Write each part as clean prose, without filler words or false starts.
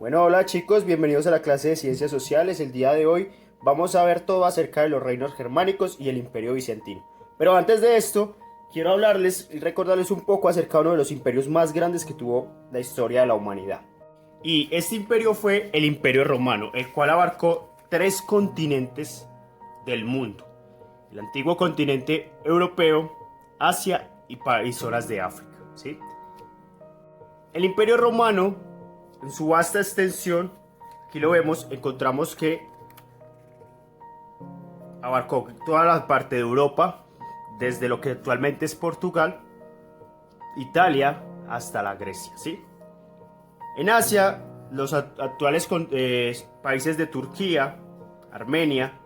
Bueno, hola chicos, bienvenidos a la clase de Ciencias Sociales. El día de hoy vamos a ver todo acerca de los reinos germánicos y el Imperio Bizantino. Pero antes de esto, quiero hablarles y recordarles un poco acerca de uno de los imperios más grandes que tuvo la historia de la humanidad. Y este imperio fue el Imperio Romano, el cual abarcó 3 continentes del mundo. El antiguo continente europeo, Asia y zonas de África, ¿sí? El Imperio Romano, en su vasta extensión, aquí lo vemos, encontramos que abarcó toda la parte de Europa, desde lo que actualmente es Portugal, Italia, hasta la Grecia, ¿sí? En Asia, los actuales países de Turquía, Armenia,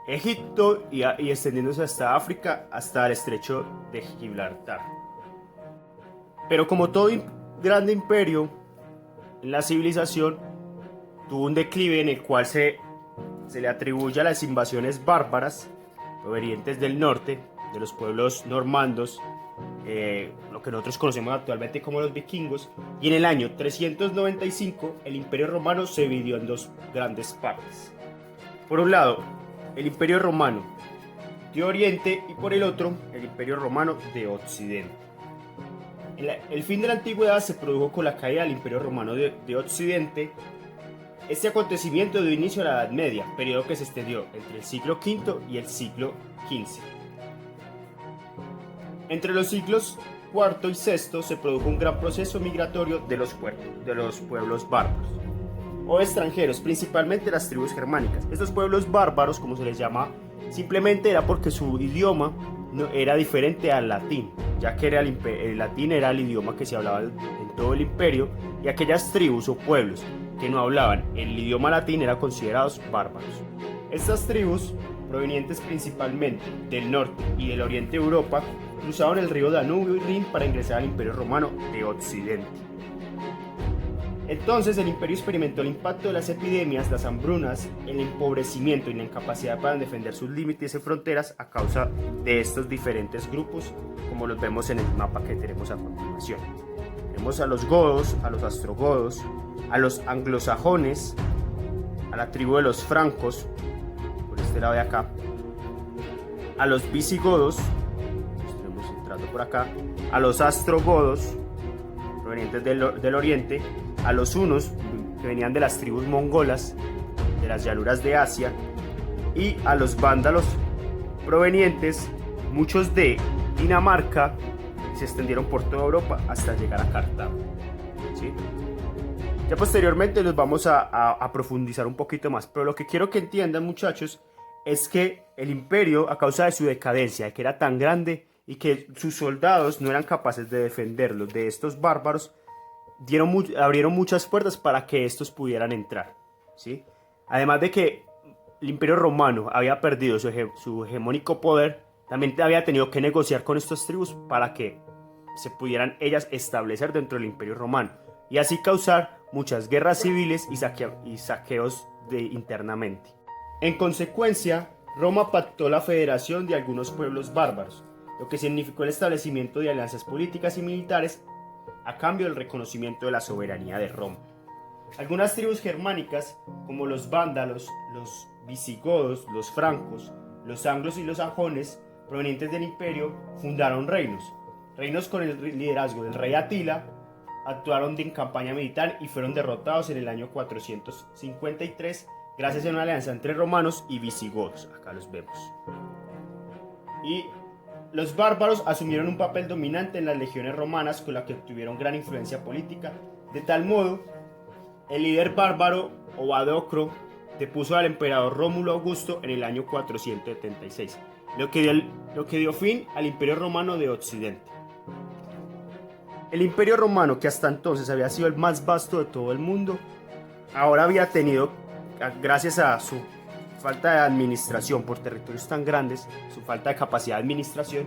Egipto y extendiéndose hasta África, hasta el estrecho de Gibraltar. Pero como todo grande imperio, en la civilización tuvo un declive en el cual se le atribuye a las invasiones bárbaras provenientes del norte, de los pueblos normandos, lo que nosotros conocemos actualmente como los vikingos, y en el año 395 el Imperio Romano se dividió en 2 grandes partes. Por un lado, el Imperio Romano de Oriente y por el otro, el Imperio Romano de Occidente. El fin de la antigüedad se produjo con la caída del Imperio Romano de Occidente. Este acontecimiento dio inicio a la Edad Media, periodo que se extendió entre el siglo V y el siglo XV. Entre los siglos IV y VI se produjo un gran proceso migratorio de los pueblos bárbaros o extranjeros, principalmente las tribus germánicas. Estos pueblos bárbaros, como se les llama, simplemente era porque su idioma era diferente al latín, ya que el latín era el idioma que se hablaba en todo el imperio, y aquellas tribus o pueblos que no hablaban el idioma latín eran considerados bárbaros. Estas tribus, provenientes principalmente del norte y del oriente de Europa, cruzaban el río Danubio y Rin para ingresar al Imperio Romano de Occidente. Entonces el imperio experimentó el impacto de las epidemias, las hambrunas, el empobrecimiento y la incapacidad para defender sus límites y fronteras a causa de estos diferentes grupos, como los vemos en el mapa que tenemos a continuación. Tenemos a los godos, a los ostrogodos, a los anglosajones, a la tribu de los francos, por este lado de acá, a los visigodos, los tenemos entrando por acá, a los ostrogodos, provenientes del oriente, a los hunos, que venían de las tribus mongolas, de las llanuras de Asia, y a los vándalos, provenientes muchos de Dinamarca, y se extendieron por toda Europa hasta llegar a Cartago, ¿sí? Ya posteriormente los vamos a profundizar un poquito más, pero lo que quiero que entiendan, muchachos, es que el imperio, a causa de su decadencia, de que era tan grande y que sus soldados no eran capaces de defenderlos de estos bárbaros, abrieron muchas puertas para que estos pudieran entrar, ¿sí? Además de que el Imperio Romano había perdido su hegemónico poder, también había tenido que negociar con estas tribus para que se pudieran ellas establecer dentro del Imperio Romano y así causar muchas guerras civiles y saqueos internamente. En consecuencia, Roma pactó la federación de algunos pueblos bárbaros, lo que significó el establecimiento de alianzas políticas y militares a cambio del reconocimiento de la soberanía de Roma. Algunas tribus germánicas, como los vándalos, los visigodos, los francos, los anglos y los sajones, provenientes del imperio, fundaron reinos con el liderazgo del rey Atila, actuaron en campaña militar y fueron derrotados en el año 453 gracias a una alianza entre romanos y visigodos. Acá los vemos. Y los bárbaros asumieron un papel dominante en las legiones romanas, con las que obtuvieron gran influencia política. De tal modo, el líder bárbaro Obadocro depuso al emperador Rómulo Augusto en el año 476, lo que dio fin al Imperio Romano de Occidente. El Imperio Romano, que hasta entonces había sido el más vasto de todo el mundo, ahora había tenido, gracias a su falta de administración por territorios tan grandes, su falta de capacidad de administración,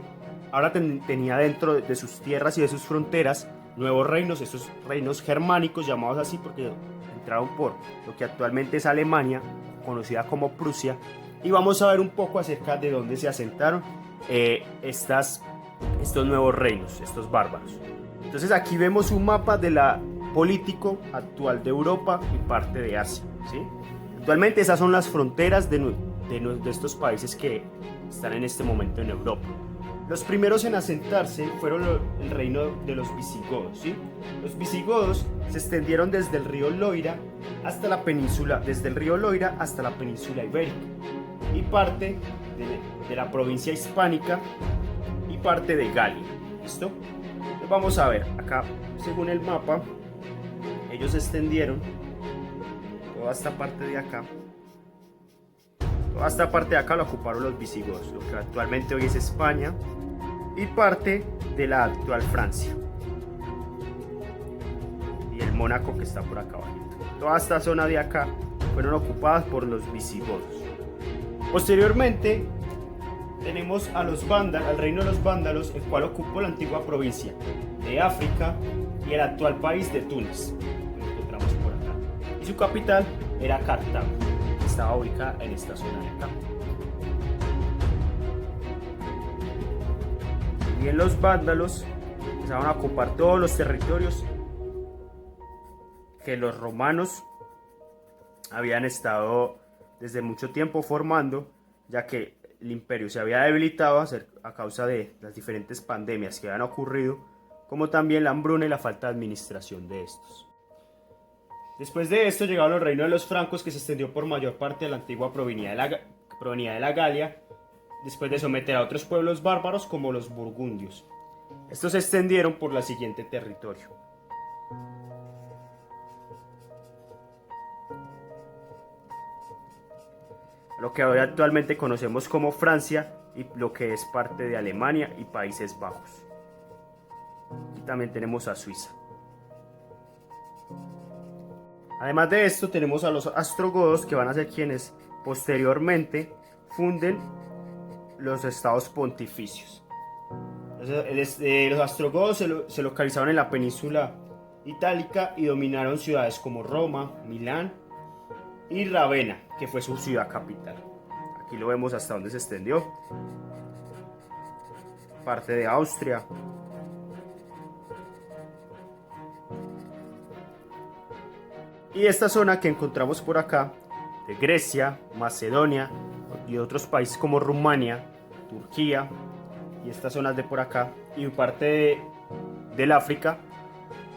ahora tenía dentro de sus tierras y de sus fronteras nuevos reinos, esos reinos germánicos, llamados así porque entraron por lo que actualmente es Alemania, conocida como Prusia, y vamos a ver un poco acerca de dónde se asentaron estos nuevos reinos, estos bárbaros. Entonces aquí vemos un mapa de político actual de Europa y parte de Asia, ¿sí? Actualmente esas son las fronteras de estos países que están en este momento en Europa. Los primeros en asentarse fueron el reino de los visigodos, ¿sí? Los visigodos se extendieron desde el río Loira hasta la península, ibérica y parte de la provincia hispánica y parte de Galia. ¿Listo? Entonces vamos a ver, acá según el mapa, ellos se extendieron toda esta parte de acá. Toda esta parte de acá la ocuparon los visigodos, lo que actualmente hoy es España y parte de la actual Francia. Y el Mónaco que está por acá abajo. Toda esta zona de acá fueron ocupadas por los visigodos. Posteriormente tenemos al reino de los vándalos, el cual ocupó la antigua provincia de África y el actual país de Túnez, que lo encontramos por acá. Y su capital era Cartago, que estaba ubicada en esta zona de acá. Y en los vándalos empezaron a ocupar todos los territorios que los romanos habían estado desde mucho tiempo formando, ya que el imperio se había debilitado a causa de las diferentes pandemias que habían ocurrido, como también la hambruna y la falta de administración de estos. Después de esto llegaron los reinos de los francos, que se extendió por mayor parte de la antigua provenida de la Galia, después de someter a otros pueblos bárbaros como los burgundios. Estos se extendieron por el siguiente territorio: lo que hoy actualmente conocemos como Francia y lo que es parte de Alemania y Países Bajos. Y también tenemos a Suiza. Además de esto tenemos a los ostrogodos, que van a ser quienes posteriormente funden los estados pontificios. Los ostrogodos se localizaron en la península itálica y dominaron ciudades como Roma, Milán y Ravenna, que fue su ciudad capital. Aquí lo vemos hasta donde se extendió. Parte de Austria. Y esta zona que encontramos por acá, de Grecia, Macedonia y otros países como Rumania, Turquía y estas zonas de por acá y parte del África,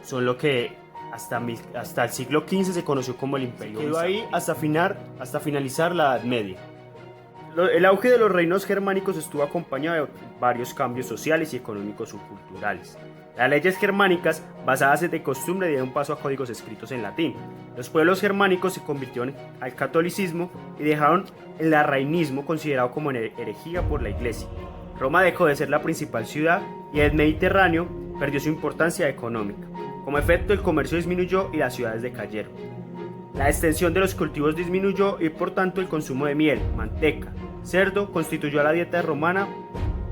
son lo que hasta el siglo XV se conoció como el Imperio. Quedó ahí hasta finalizar la Edad Media. El auge de los reinos germánicos estuvo acompañado de varios cambios sociales y económicos subculturales. Las leyes germánicas, basadas en costumbre, dieron paso a códigos escritos en latín. Los pueblos germánicos se convirtieron al catolicismo y dejaron el arrianismo, considerado como herejía por la Iglesia. Roma dejó de ser la principal ciudad y el Mediterráneo perdió su importancia económica. Como efecto, el comercio disminuyó y las ciudades decayeron. La extensión de los cultivos disminuyó y por tanto el consumo de miel, manteca, cerdo constituyó la dieta romana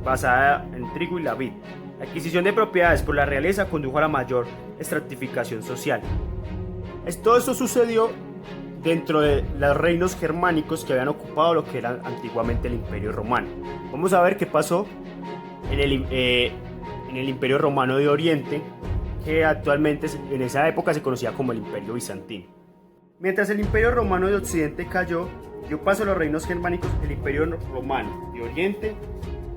basada en trigo y la vid. La adquisición de propiedades por la realeza condujo a la mayor estratificación social. Todo esto sucedió dentro de los reinos germánicos que habían ocupado lo que era antiguamente el Imperio Romano. Vamos a ver qué pasó en el Imperio Romano de Oriente, que actualmente en esa época se conocía como el Imperio Bizantino. Mientras el Imperio Romano de Occidente cayó, dio paso a los reinos germánicos. El Imperio Romano de Oriente,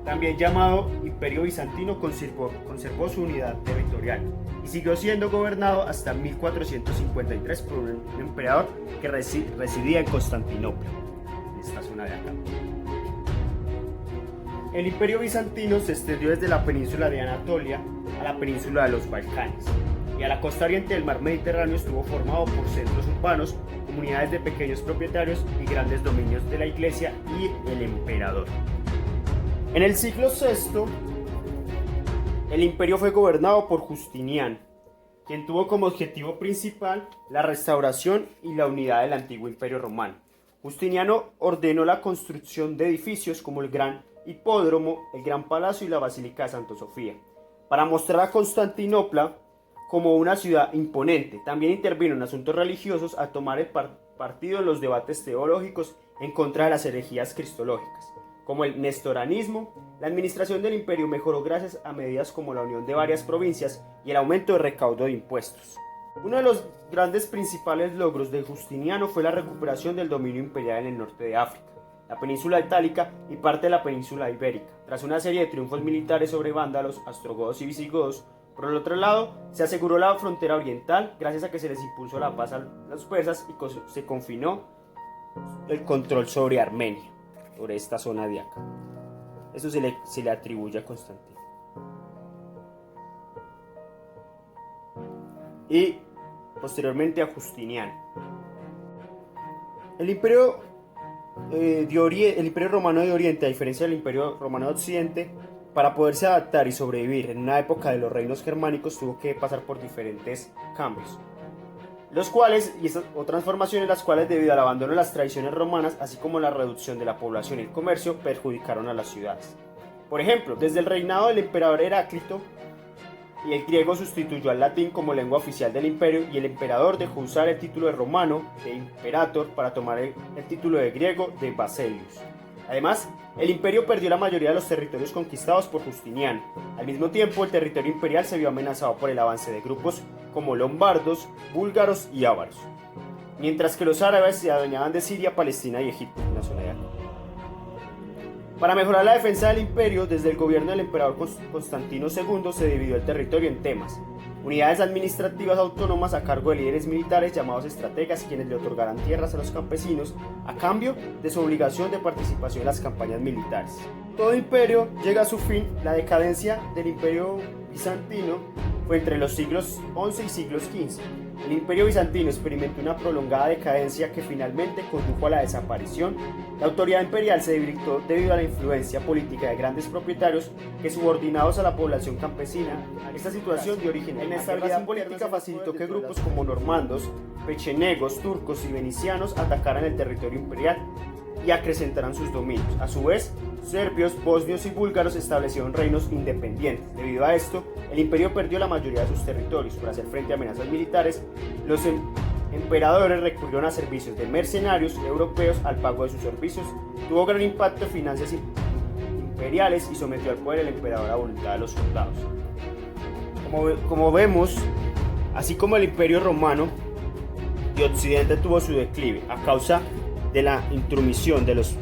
también llamado Imperio Bizantino, conservó su unidad territorial y siguió siendo gobernado hasta 1453 por un emperador que residía en Constantinopla, en esta zona de acá. El Imperio Bizantino se extendió desde la península de Anatolia a la península de los Balcanes y a la costa oriente del mar Mediterráneo. Estuvo formado por centros urbanos, comunidades de pequeños propietarios y grandes dominios de la Iglesia y el emperador. En el siglo VI, el imperio fue gobernado por Justiniano, quien tuvo como objetivo principal la restauración y la unidad del antiguo Imperio Romano. Justiniano ordenó la construcción de edificios como el Gran Hipódromo, el Gran Palacio y la Basílica de Santa Sofía, para mostrar a Constantinopla como una ciudad imponente. También intervino en asuntos religiosos a tomar el partido en los debates teológicos en contra de las herejías cristológicas, como el nestoranismo. La administración del imperio mejoró gracias a medidas como la unión de varias provincias y el aumento de recaudo de impuestos. Uno de los grandes principales logros de Justiniano fue la recuperación del dominio imperial en el norte de África, la península itálica y parte de la península ibérica. Tras una serie de triunfos militares sobre vándalos, ostrogodos y visigodos, por el otro lado, se aseguró la frontera oriental gracias a que se les impuso la paz a los persas y se confinó el control sobre Armenia, sobre esta zona de acá. Eso se le atribuye a Constantino. Y posteriormente a Justiniano. El imperio romano de Oriente, a diferencia del imperio romano de Occidente, para poderse adaptar y sobrevivir en una época de los reinos germánicos, tuvo que pasar por diferentes cambios, los cuales, o transformaciones, las cuales debido al abandono de las tradiciones romanas, así como la reducción de la población y el comercio, perjudicaron a las ciudades. Por ejemplo, desde el reinado del emperador Heráclito, y el griego sustituyó al latín como lengua oficial del imperio, y el emperador dejó usar el título de romano, de imperator, para tomar el título de griego, de basileus. Además, el imperio perdió la mayoría de los territorios conquistados por Justiniano. Al mismo tiempo, el territorio imperial se vio amenazado por el avance de grupos como lombardos, búlgaros y ávaros, mientras que los árabes se adueñaban de Siria, Palestina y Egipto, en la zona de acá. Para mejorar la defensa del imperio, desde el gobierno del emperador Constantino II se dividió el territorio en temas: unidades administrativas autónomas a cargo de líderes militares llamados estrategas, quienes le otorgarán tierras a los campesinos a cambio de su obligación de participación en las campañas militares. Todo imperio llega a su fin. La decadencia del imperio bizantino fue entre los siglos XI y siglos XV. El imperio bizantino experimentó una prolongada decadencia que finalmente condujo a la desaparición. La autoridad imperial se debilitó debido a la influencia política de grandes propietarios que, subordinados a la población campesina, esta situación dio origen a la inestabilidad política. Facilitó que grupos como normandos, pechenegos, turcos y venecianos atacaran el territorio imperial y acrecentaran sus dominios. A su vez, serbios, bosnios y búlgaros establecieron reinos independientes. Debido a esto, el imperio perdió la mayoría de sus territorios. Para hacer frente a amenazas militares, los emperadores recurrieron a servicios de mercenarios europeos al pago de sus servicios. Tuvo gran impacto en finanzas imperiales y sometió al poder del emperador a voluntad de los soldados. Como vemos, así como el imperio romano de Occidente tuvo su declive a causa de la intromisión de los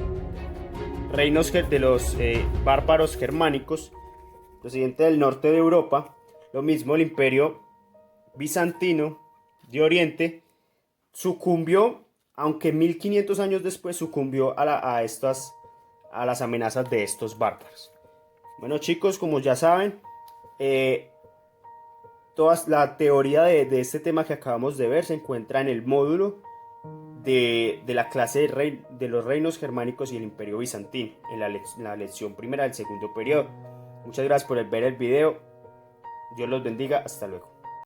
reinos de los bárbaros germánicos procedentes del norte de Europa, lo mismo el imperio bizantino de Oriente sucumbió, aunque 1500 años después sucumbió a las amenazas de estos bárbaros. Bueno, chicos, como ya saben, toda la teoría de este tema que acabamos de ver se encuentra en el módulo de la clase de los reinos germánicos y el imperio bizantino, en la lección primera del segundo periodo. Muchas gracias por ver el video. Dios los bendiga. Hasta luego.